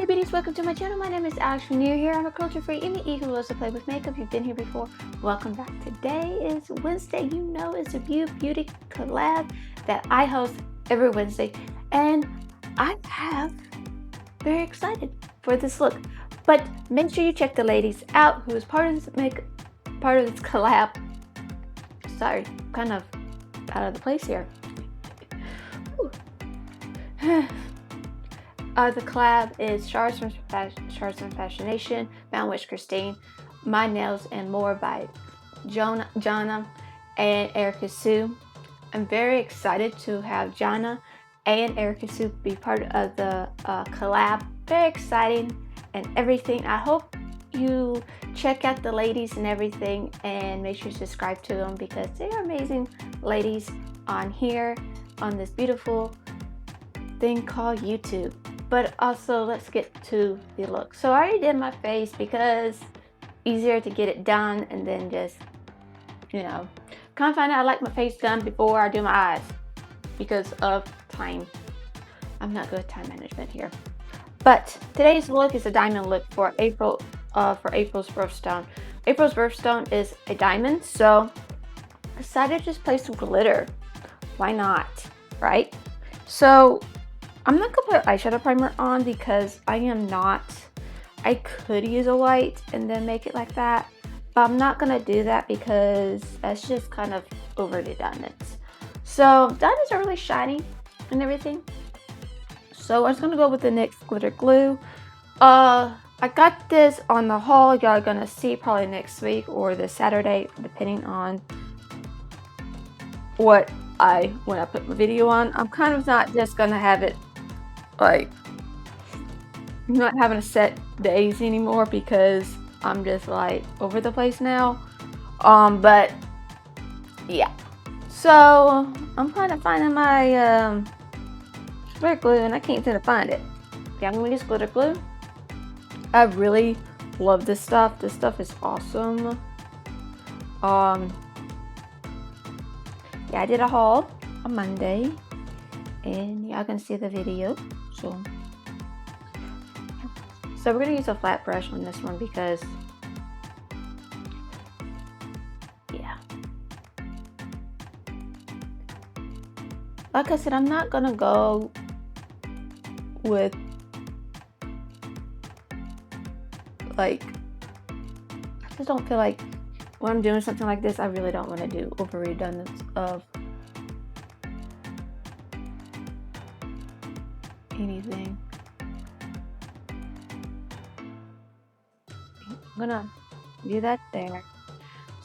Hey beauties, welcome to my channel. My name is Alex. When you're here, I'm a culture freak and the who loves to play with makeup. If you've been here before, welcome back. Today is Wednesday. You know it's a beauty collab that I host every Wednesday, and I have very excited for this look. But make sure you check the ladies out who is part of this collab. Sorry, kind of out of the place here. The collab is Shards from Fascination, Mountain Witch Christine, My Nails and More by Jana and Erica Sue. I'm very excited to have Jana and Erica Sue be part of the collab. Very exciting and everything. I hope you check out the ladies and everything, and make sure you subscribe to them because they are amazing ladies on here on this beautiful thing called YouTube. But also, let's get to the look. So I already did my face because easier to get it done, and then just, you know, kind of find out I like my face done before I do my eyes because of time. I'm not good at time management here. But today's look is a diamond look for April, for April's birthstone. April's birthstone is a diamond, so I decided to just place some glitter. Why not, right? So I'm not gonna put eyeshadow primer on because I could use a white and then make it like that, but I'm not gonna do that because that's just kind of overly done it. So diamonds are really shiny and everything. So I'm just gonna go with the NYX Glitter Glue. I got this on the haul. Y'all are gonna see probably next week or this Saturday, depending on when I put my video on. I'm kind of not just gonna have it like, I'm not having a set days anymore because I'm just like over the place now. But yeah, so I'm kind of finding my glitter glue and I can't seem to find it. Yeah, I'm gonna use glitter glue. I really love this stuff. This stuff is awesome. Yeah, I did a haul on Monday and y'all can see the video. So we're gonna use a flat brush on this one because, yeah, like I said, I'm not gonna go with like, I just don't feel like when I'm doing something like this, I really don't want to do over redundance of anything. I'm gonna do that there.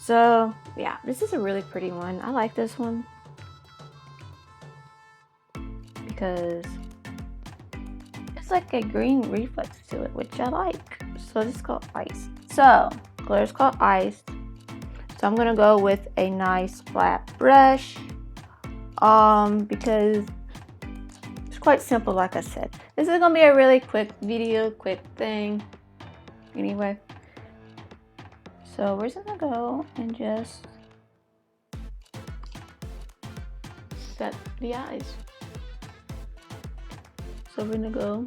So yeah, this is a really pretty one. I like this one because it's like a green reflex to it, which I like. So this is called Ice. So glitter is called Ice. So I'm gonna go with a nice flat brush because it's quite simple. Like I said, this is gonna be a really quick video, quick thing anyway. So we're just gonna go and just set the eyes. So we're gonna go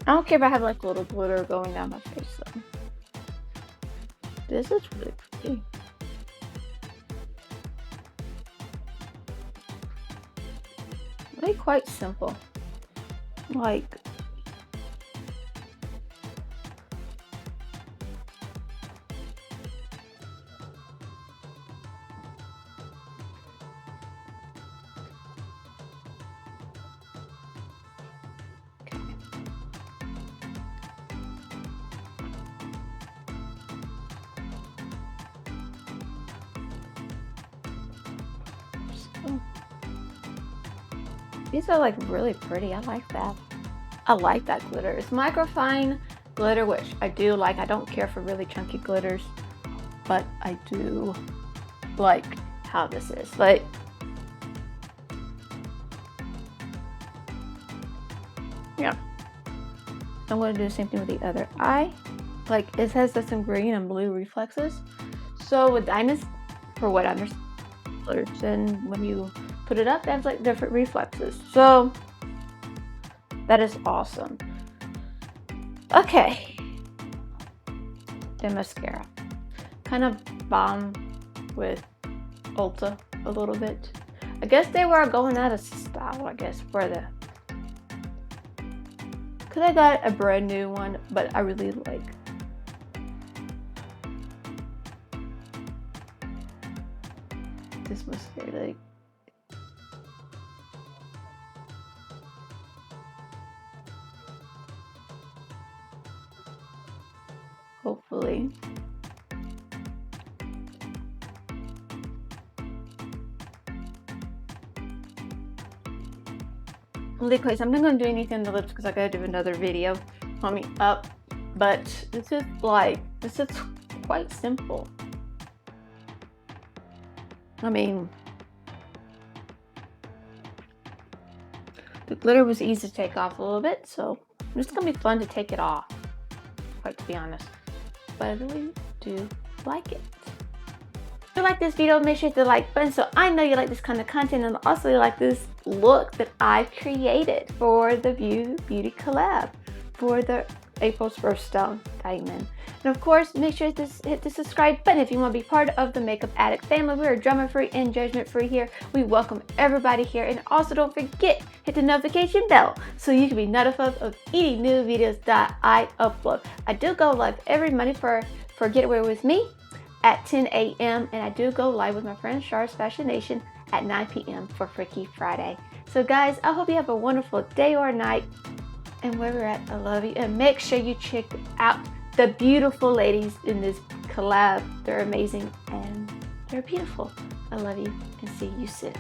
I don't care if I have like little glitter going down my face though. This is really pretty. Really quite simple. Like, these are like really pretty. I like that. I like that glitter. It's microfine glitter, which I do like. I don't care for really chunky glitters, but I do like how this is. Like, yeah. I'm going to do the same thing with the other eye. Like, it has some green and blue reflexes. So with diamonds, for what colors, and when you put it up, it has like different reflexes. So that is awesome. Okay, the mascara. Kind of bombed with Ulta a little bit. I guess they were going out of style, I guess, for the... Because I got a brand new one, but I really like... this mascara. Like, hopefully. Liquids. I'm not gonna do anything on the lips because I gotta do another video coming up. But this is quite simple. I mean, the glitter was easy to take off a little bit, so it's gonna be fun to take it off, quite to be honest. But I really do like it. If you like this video, make sure to hit the like button so I know you like this kind of content, and also you like this look that I've created for the Beauty collab for the April's Birthstone Diamond. And of course, make sure to hit the subscribe button if you want to be part of the Makeup Addict family. We are drama free and judgment free here. We welcome everybody here. And also don't forget, hit the notification bell so you can be notified of any new videos that I upload. I do go live every Monday for Get Away With Me at 10 a.m. and I do go live with my friend Char's Fashion Nation at 9 p.m. for Freaky Friday. So guys, I hope you have a wonderful day or night. And where we're at, I love you. And make sure you check out the beautiful ladies in this collab. They're amazing and they're beautiful. I love you and see you soon.